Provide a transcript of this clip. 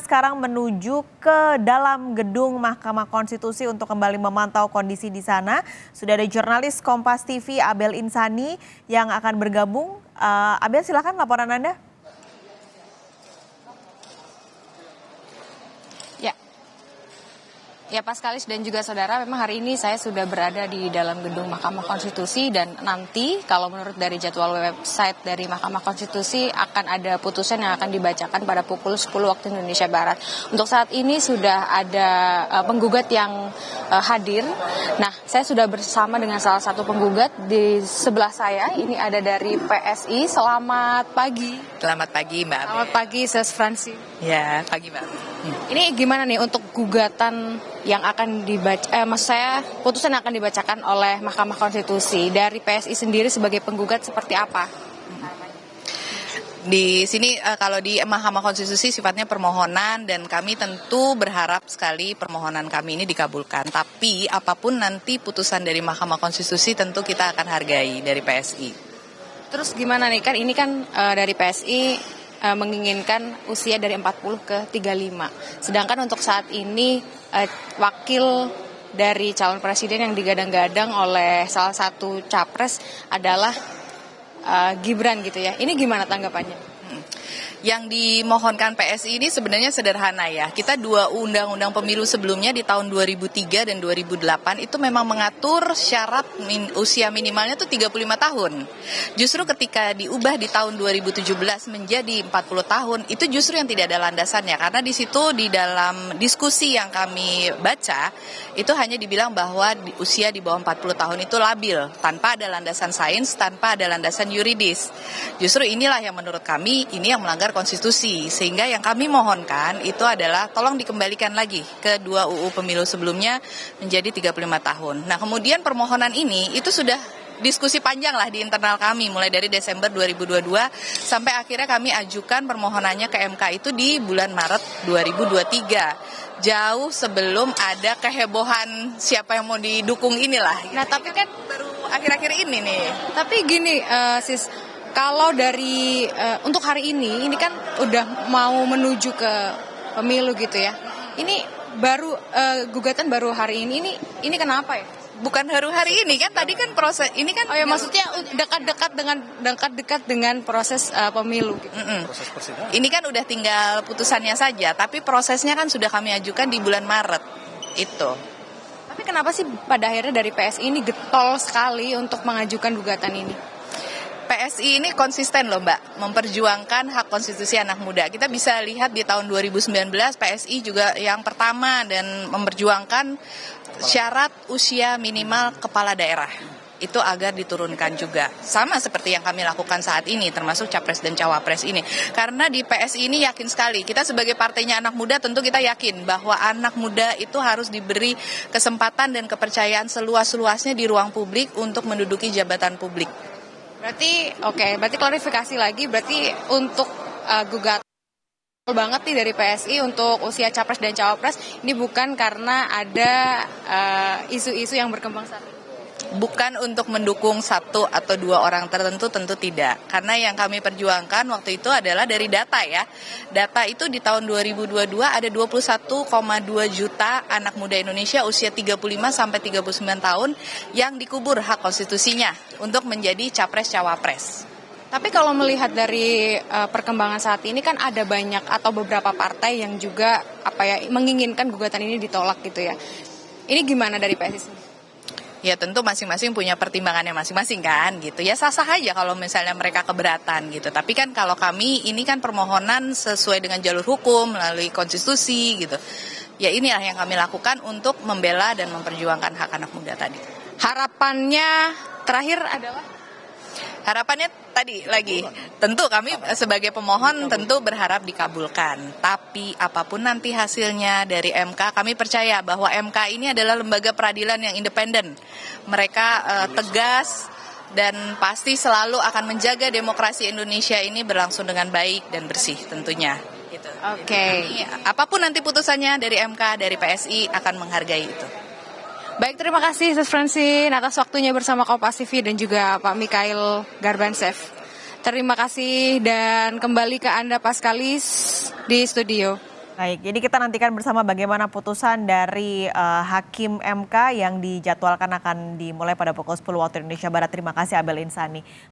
Sekarang menuju ke dalam gedung Mahkamah Konstitusi untuk kembali memantau kondisi di sana. Sudah ada jurnalis Kompas TV Abel Insani yang akan bergabung. Abel, silakan laporan Anda. Ya, Paskalis dan juga saudara, memang hari ini saya sudah berada di dalam gedung Mahkamah Konstitusi dan nanti kalau menurut dari jadwal website dari Mahkamah Konstitusi akan ada putusan yang akan dibacakan pada pukul 10 waktu Indonesia Barat. Untuk saat ini sudah ada penggugat yang hadir. Nah, saya sudah bersama dengan salah satu penggugat di sebelah saya. Ini ada dari PSI. Selamat pagi. Selamat pagi, Mbak. Selamat pagi, Ses Fransi. Ya, pagi, Mbak. Ini gimana nih untuk gugatan yang akan dibaca, putusan yang akan dibacakan oleh Mahkamah Konstitusi dari PSI sendiri sebagai penggugat seperti apa? Di sini kalau di Mahkamah Konstitusi sifatnya permohonan dan kami tentu berharap sekali permohonan kami ini dikabulkan. Tapi apapun nanti putusan dari Mahkamah Konstitusi tentu kita akan hargai dari PSI. Terus gimana nih, kan ini kan dari PSI menginginkan usia dari 40 ke 35. Sedangkan untuk saat ini wakil dari calon presiden yang digadang-gadang oleh salah satu capres adalah Gibran gitu ya. Ini gimana tanggapannya? Yang dimohonkan PSI ini sebenarnya sederhana ya. Kita dua undang-undang pemilu sebelumnya di tahun 2003 dan 2008 itu memang mengatur syarat usia minimalnya itu 35 tahun. Justru ketika diubah di tahun 2017 menjadi 40 tahun, itu justru yang tidak ada landasannya. Karena di situ di dalam diskusi yang kami baca, itu hanya dibilang bahwa usia di bawah 40 tahun itu labil, tanpa ada landasan sains, tanpa ada landasan yuridis. Justru inilah yang menurut kami, ini yang melanggar konstitusi, sehingga yang kami mohonkan itu adalah tolong dikembalikan lagi ke dua UU pemilu sebelumnya menjadi 35 tahun. Nah, kemudian permohonan ini itu sudah diskusi panjang lah di internal kami mulai dari Desember 2022 sampai akhirnya kami ajukan permohonannya ke MK itu di bulan Maret 2023. Jauh sebelum ada kehebohan siapa yang mau didukung inilah. Nah, tapi kan baru akhir-akhir ini nih. Tapi gini, Sis, kalau dari untuk hari ini kan udah mau menuju ke pemilu gitu ya. Ini baru gugatan baru hari ini kenapa ya? Bukan hari ini kan, tadi kan proses ini kan. Oh ya, maksudnya dekat-dekat dengan proses pemilu gitu. Proses persidangan. Ini kan udah tinggal putusannya saja, tapi prosesnya kan sudah kami ajukan di bulan Maret itu. Tapi kenapa sih pada akhirnya dari PSI ini getol sekali untuk mengajukan gugatan ini? PSI ini konsisten loh Mbak, memperjuangkan hak konstitusi anak muda. Kita bisa lihat di tahun 2019 PSI juga yang pertama dan memperjuangkan syarat usia minimal kepala daerah. Itu agar diturunkan juga. Sama seperti yang kami lakukan saat ini, termasuk Capres dan Cawapres ini. Karena di PSI ini yakin sekali, kita sebagai partainya anak muda tentu kita yakin bahwa anak muda itu harus diberi kesempatan dan kepercayaan seluas-luasnya di ruang publik untuk menduduki jabatan publik. Berarti klarifikasi lagi, berarti untuk gugatan banget nih dari PSI untuk usia Capres dan Cawapres ini bukan karena ada isu-isu yang berkembang saat ini. Bukan untuk mendukung satu atau dua orang tertentu, tentu tidak. Karena yang kami perjuangkan waktu itu adalah dari data ya. Data itu di tahun 2022 ada 21,2 juta anak muda Indonesia usia 35 sampai 39 tahun yang dikubur hak konstitusinya untuk menjadi capres-cawapres. Tapi kalau melihat dari perkembangan saat ini kan ada banyak atau beberapa partai yang juga menginginkan gugatan ini ditolak gitu ya. Ini gimana dari PSI sendiri? Ya tentu masing-masing punya pertimbangannya masing-masing kan gitu. Ya sah-sah aja kalau misalnya mereka keberatan gitu. Tapi kan kalau kami ini kan permohonan sesuai dengan jalur hukum melalui konstitusi gitu. Ya inilah yang kami lakukan untuk membela dan memperjuangkan hak anak muda tadi. Harapannya terakhir adalah? Harapannya tadi lagi, tentu kami sebagai pemohon tentu berharap dikabulkan. Tapi apapun nanti hasilnya dari MK, kami percaya bahwa MK ini adalah lembaga peradilan yang independen. Mereka tegas dan pasti selalu akan menjaga demokrasi Indonesia ini berlangsung dengan baik dan bersih tentunya. Gitu. Oke. Apapun nanti putusannya dari MK, dari PSI akan menghargai itu. Baik, terima kasih Sus Francine atas waktunya bersama Kompas TV dan juga Pak Mikhail Garbansev. Terima kasih dan kembali ke Anda Paskalis di studio. Baik, jadi kita nantikan bersama bagaimana putusan dari Hakim MK yang dijadwalkan akan dimulai pada pukul 10 waktu Indonesia Barat. Terima kasih Abel Insani.